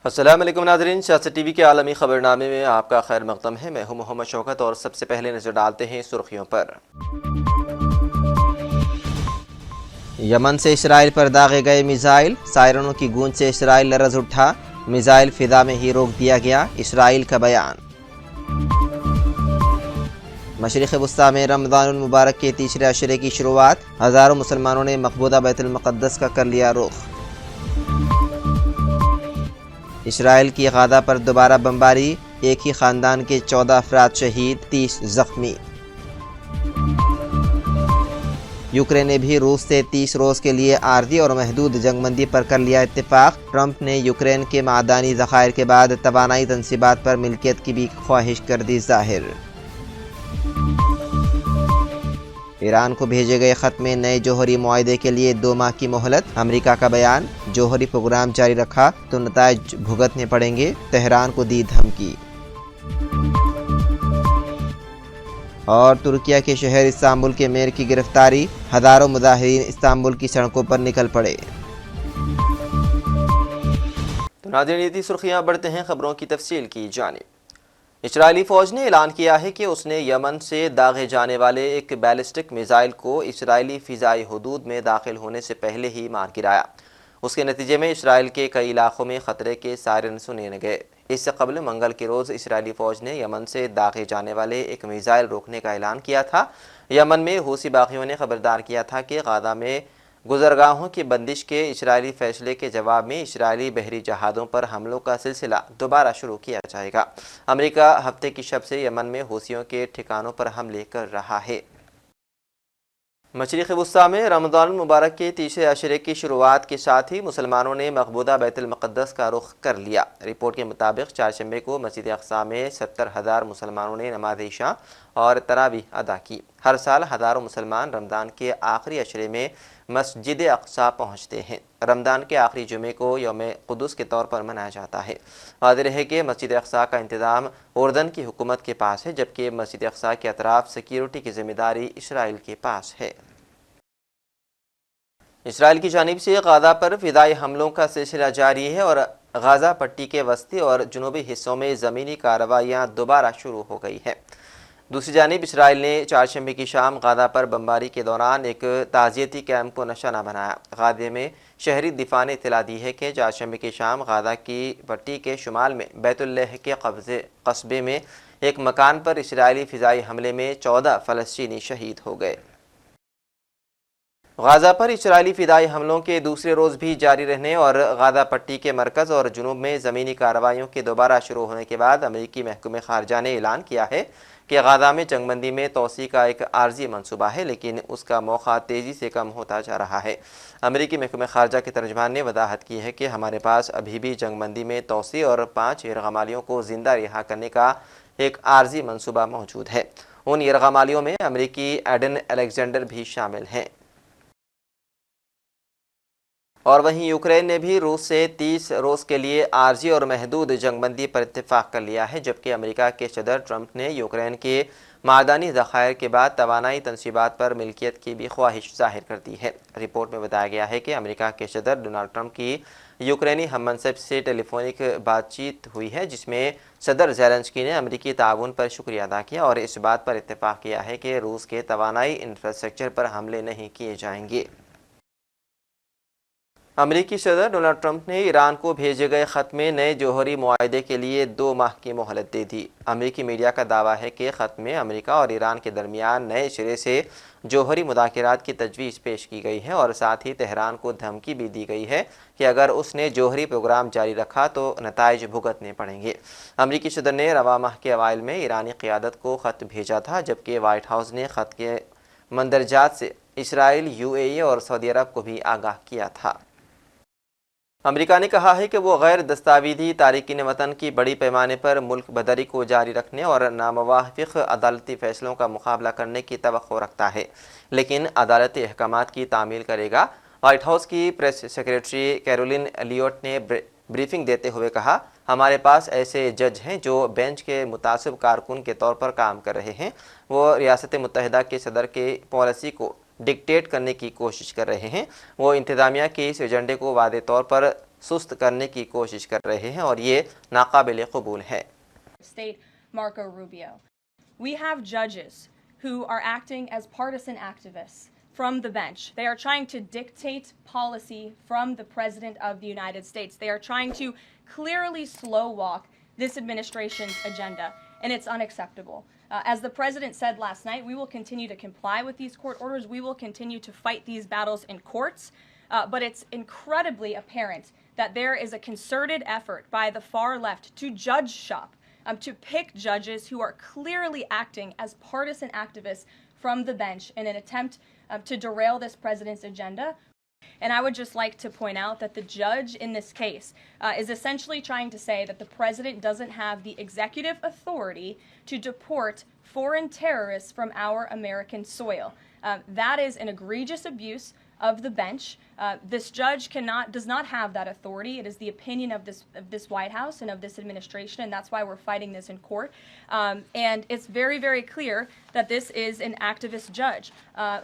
अस्सलाम वालेकुम नाज़रीन, सियासत टीवी के आलमी खबरनामे में आपका खैर मक़दम है। मैं हूं मोहम्मद शौकत और सबसे पहले नज़र डालते हैं सुर्खियों पर। यमन से इसराइल पर दागे गए मिसाइल, सायरनों की गूंज से इसराइल लरज़ उठा, मिसाइल फिजा में ही रोक दिया गया, इसराइल का बयान। मशरिक़ वस्ता में रमज़ानुल मुबारक के तीसरे अशरे की शुरुआत, हज़ारों मुसलमानों ने मक़बूदा बैतुल मुक़द्दस का कर लिया रुख। इसराइल की गाज़ा पर दोबारा बमबारी, एक ही ख़ानदान के 14 अफराद शहीद, 30 ज़ख्मी। यूक्रेन ने भी रूस से 30 रोज़ के लिए आर्जी और महदूद जंगबंदी पर कर लिया इत्तेफाक। ट्रंप ने यूक्रेन के मादानी ज़खायर के बाद तवानाई तनसीबात पर मिल्कियत की भी ख्वाहिश कर दी ज़ाहिर। ईरान को भेजे गए ख़त में नए जौहरी मुआहदे के लिए 2 माह की मोहलत, अमेरिका का बयान। जौहरी प्रोग्राम जारी रखा तो नताइज भुगतने पड़ेंगे, तेहरान को दी धमकी। और तुर्किया के शहर इस्तांबुल के मेयर की गिरफ्तारी, हज़ारों मुजाहिरीन इस्तांबुल की सड़कों पर निकल पड़े। तो नाज़रीन, ये थी सुर्खियां, बढ़ते हैं खबरों की तफसील की जानिब। इजरायली फ़ौज ने ऐलान किया है कि उसने यमन से दागे जाने वाले एक बैलिस्टिक मिसाइल को इसराइली फ़िज़ाई हदूद में दाखिल होने से पहले ही मार गिराया। उसके नतीजे में इसराइल के कई इलाकों में ख़तरे के सायरन सुने गए। इससे कबल मंगल के रोज़ इसराइली फ़ौज ने यमन से दागे जाने वाले एक मिसाइल रोकने का ऐलान किया था। यमन में हूसी बागियों ने खबरदार किया था कि गाज़ा में गुज़रगाहों की बंदिश के इसराइली फैसले के जवाब में इसराइली बहरी जहाज़ों पर हमलों का सिलसिला दोबारा शुरू किया जाएगा। अमेरिका हफ्ते की शब से यमन में हूसियों के ठिकानों पर हमले कर रहा है। मशरिक़ वस्ता में रमज़ानुल मुबारक के तीसरे अशरे की शुरुआत के साथ ही मुसलमानों ने मक़बूदा बैतुल मुक़द्दस का रुख कर लिया। रिपोर्ट के मुताबिक चारशंबे को मस्जिद अक़सा में 70,000 मुसलमानों ने नमाज इशा और तरावीह अदा की। हर साल हज़ारों मुसलमान रमज़ान के आखिरी अशरे में मस्जिद अक़सा पहुँचते हैं। रमज़ान के आखिरी जुमे को यौम क़ुद्स के तौर पर मनाया जाता है। वाज़ेह है कि मस्जिद अक़सा का इंतज़ाम उर्दन की हुकूमत के पास है, जबकि मस्जिद अक़सा के अतराफ़ सिक्योरिटी की ज़िम्मेदारी इसराइल के पास है। इसराइल की जानिब से गाज़ा पर फ़िज़ाई हमलों का सिलसिला जारी है और गाज़ा पट्टी के वस्ती और जनूबी हिस्सों में ज़मीनी कार्रवाइयाँ दोबारा शुरू हो गई हैं। दूसरी जानिब इसराइल ने चारशंबे की शाम गाज़ा पर बमबारी के दौरान एक ताज़ियती कैंप को निशाना बनाया। गाज़े में शहरी दिफा ने इत्तला दी है कि चारशंबे की शाम गाज़ा की पट्टी के शुमाल में बैतुल्लह के कस्बे में एक मकान पर इसराइली फ़िज़ाई हमले में 14 फ़लस्तीनी शहीद हो गए। गाज़ा पर इसराइली फ़िदाई हमलों के दूसरे रोज़ भी जारी रहने और गाज़ा पट्टी के मरकज़ और जुनूब में ज़मीनी कार्रवाइयों के दोबारा शुरू होने के बाद अमेरिकी महकमे ख़ारजा ने ऐलान किया है कि गाज़ा में जंगबंदी में तोसी का एक आर्जी मनसूबा है, लेकिन उसका मौका तेज़ी से कम होता जा रहा है। अमेरिकी महकमे ख़ारजा के तर्जमान ने वजाहत की है कि हमारे पास अभी भी जंगबंदी में तोसी और 5 यरगमालियों को ज़िंदा रिहा करने का एक आर्जी मनसूबा मौजूद है। उन यरगमालियों में अमेरिकी एडन अलेक्जेंडर भी शामिल हैं। और वहीं यूक्रेन ने भी रूस से 30 रोज़ के लिए आर्जी और महदूद जंगबंदी पर इत्तेफाक कर लिया है, जबकि अमेरिका के सदर ट्रंप ने यूक्रेन के मादानी ज़खायर के बाद तवानाई तनसीबात पर मिल्कियत की भी ख्वाहिश जाहिर कर दी है। रिपोर्ट में बताया गया है कि अमेरिका के सदर डोनाल्ड ट्रंप की यूक्रेनी हममनसब से टेलीफोनिक बातचीत हुई है, जिसमें सदर ज़ेलेंस्की ने अमेरिकी ताउन पर शुक्रिया अदा किया और इस बात पर इत्तेफाक किया है कि रूस के तवानाई इंफ्रास्ट्रक्चर पर हमले नहीं किए जाएंगे। अमेरिकी सदर डोनाल्ड ट्रंप ने ईरान को भेजे गए ख़त में नए जौहरी मुआहदे के लिए 2 माह की मोहलत दे दी। अमेरिकी मीडिया का दावा है कि ख़त में अमेरिका और ईरान के दरमियान नए सिरे से जौहरी मुज़ाकरात की तजवीज़ पेश की गई है और साथ ही तेहरान को धमकी भी दी गई है कि अगर उसने जौहरी प्रोग्राम जारी रखा तो नताइज भुगतने पड़ेंगे। अमेरिकी सदर ने रवा माह के अवाइल में ईरानी क़यादत को ख़त भेजा था, जबकि वाइट हाउस ने ख़त के मंदरजात से इसराइल, UAE और सऊदी अरब को भी आगाह किया था। अमेरिका ने कहा है कि वो गैर दस्तावेज़ी तारकीन वतन की बड़ी पैमाने पर मुल्क बदरी को जारी रखने और नामवाफिक अदालती फ़ैसलों का मुकाबला करने की तवक्को रखता है, लेकिन अदालती अहकामात की तामील करेगा। वाइट हाउस की प्रेस सेक्रेटरी कैरोलिन एलियट ने ब्रीफिंग देते हुए कहा, हमारे पास ऐसे जज हैं जो बेंच के मुतासिब कारकुन के तौर पर काम कर रहे हैं। वो रियासत मुत्तहिदा के सदर के पॉलिसी को डिक्टेट करने की कोशिश कर रहे हैं। वो इंतज़ामिया के इस एजेंडे को वादे तौर पर सुस्त करने की कोशिश कर रहे हैं और ये नाकाबिल कबूल है। State Marco Rubio. We have judges who are acting as partisan activists from the bench. They are trying to dictate policy from the President of the United States. They are trying to clearly slow walk this administration's agenda, and it's unacceptable. As the President said last night, we will continue to comply with these court orders. We will continue to fight these battles in courts, but it's incredibly apparent that there is a concerted effort by the far left to judge shop, to pick judges who are clearly acting as partisan activists from the bench in an attempt to derail this president's agenda. And I would just like to point out that the judge in this case is essentially trying to say that the president doesn't have the executive authority to deport foreign terrorists from our American soil. That is an egregious abuse of the bench. This judge does not have that authority. It is the opinion of this White House and of this administration, and that's why we're fighting this in court. And it's very, very clear that this is an activist judge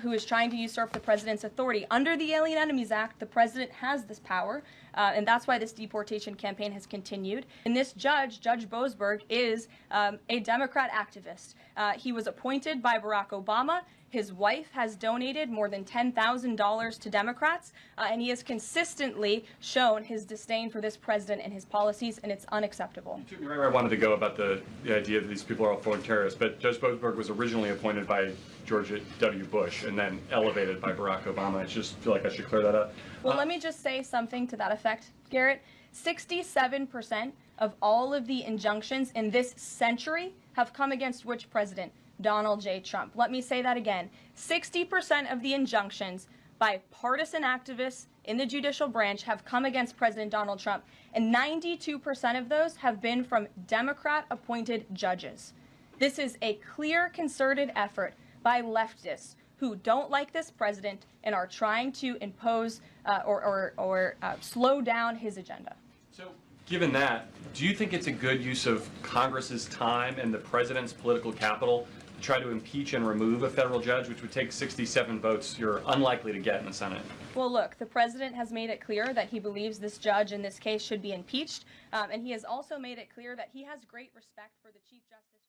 who is trying to usurp the president's authority. Under the Alien Enemies Act, the president has this power, and that's why this deportation campaign has continued. And this judge, Judge Boasberg, is a Democrat activist. He was appointed by Barack Obama. His wife has donated more than $10,000 to Democrats, and he has consistently shown his disdain for this president and his policies, and it's unacceptable. You took me right where I wanted to go about the idea that these people are all foreign terrorists, but Judge Boasberg was originally appointed by George W. Bush and then elevated by Barack Obama. I just feel like I should clear that up. Well, let me just say something to that effect, Garrett. 67% of all of the injunctions in this century have come against which president? Donald J. Trump. Let me say that again. 60% of the injunctions by partisan activists in the judicial branch have come against President Donald Trump, and 92% of those have been from Democrat-appointed judges. This is a clear, concerted effort by leftists who don't like this president and are trying to impose or slow down his agenda. So, given that, do you think it's a good use of Congress's time and the president's political capital to try to impeach and remove a federal judge, which would take 67 votes you're unlikely to get in the Senate? Well, look, the president has made it clear that he believes this judge in this case should be impeached, and he has also made it clear that he has great respect for the Chief Justice.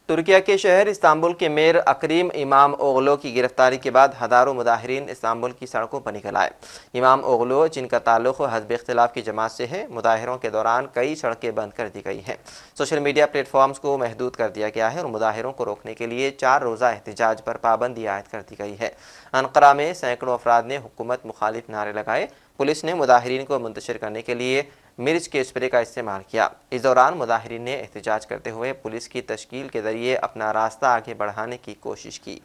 Türkiye के शहर Istanbul के mayor अकरीम इमाम ओगलो की गिरफ्तारी के बाद हज़ारों मुजाहिरीन Istanbul की सड़कों पर निकल आए। इमाम ओगलो, जिनका ताल्लुक़ हज़ब इख्तिलाफ की जमात से है, मुजाहिरों के दौरान कई सड़कें बंद कर दी गई हैं। सोशल मीडिया प्लेटफॉर्म्स को महदूद कर दिया गया है और मुजाहिरों को रोकने के लिए 4 रोज़ा एहतजाज पर पाबंदी आयद कर दी गई है। अनकरा में सैकड़ों अफराद ने हुकूमत मुखालिफ नारे लगाए। पुलिस ने मुजाहिरीन को मुंतशिर करने के लिए मिर्च के स्प्रे का इस्तेमाल किया। इस दौरान मुजाहिरीन ने एहतजाज करते हुए पुलिस की तश्कील के जरिए अपना रास्ता आगे बढ़ाने की कोशिश की।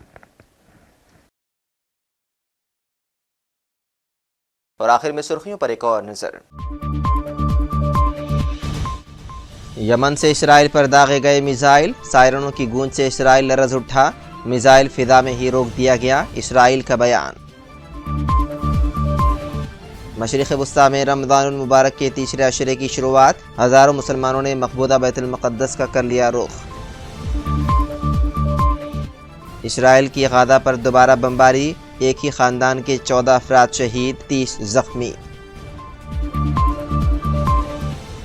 और आखिर में सुर्खियों पर एक और नजर। यमन से इसराइल पर दागे गए मिसाइल, सायरनों की गूंज से इसराइल लरज उठा, मिसाइल फिजा में ही रोक दिया गया, इसराइल का बयान। मशरिक़ वस्ता में रमज़ानुल मुबारक के तीसरे अशरे की शुरुआत, हज़ारों मुसलमानों ने मक़बूदा बैतुल मुक़द्दस का कर लिया रुख। इसराइल की गाज़ा पर दोबारा बमबारी, एक ही ख़ानदान के 14 अफराद शहीद, 30 ज़ख्मी।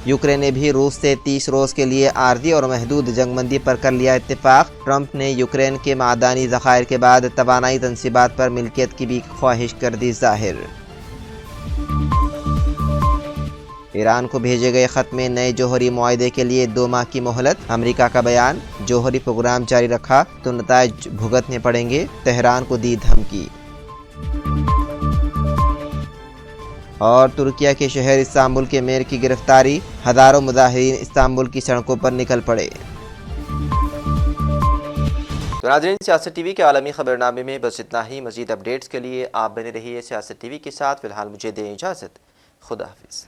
यूक्रेन ने भी रूस से 30 रोज़ के लिए आर्जी और महदूद जंगबंदी पर कर लिया इत्तेफाक। ट्रंप ने यूक्रेन के मादानी ज़खायर के बाद तवानाई तनसीबात पर मिल्कियत की भी ख्वाहिश कर दी ज़ाहिर। ईरान को भेजे गए ख़त में नए जौहरी मुआहदे के लिए 2 माह की मोहलत, अमेरिका का बयान। जौहरी प्रोग्राम जारी रखा तो नताइज भुगतने पड़ेंगे, तेहरान को दी धमकी। और तुर्किया के शहर इस्तांबुल के मेयर की गिरफ्तारी, हज़ारों मुजाहिरीन इस्तांबुल की सड़कों पर निकल पड़े। तो नाज़रीन, सियासत टीवी के आलमी खबरनामे में बस इतना ही। मज़ीद अपडेट्स के लिए आप बने रहिए सियासत टीवी के साथ। फ़िलहाल मुझे दें इजाज़त। खुदा हाफिज़।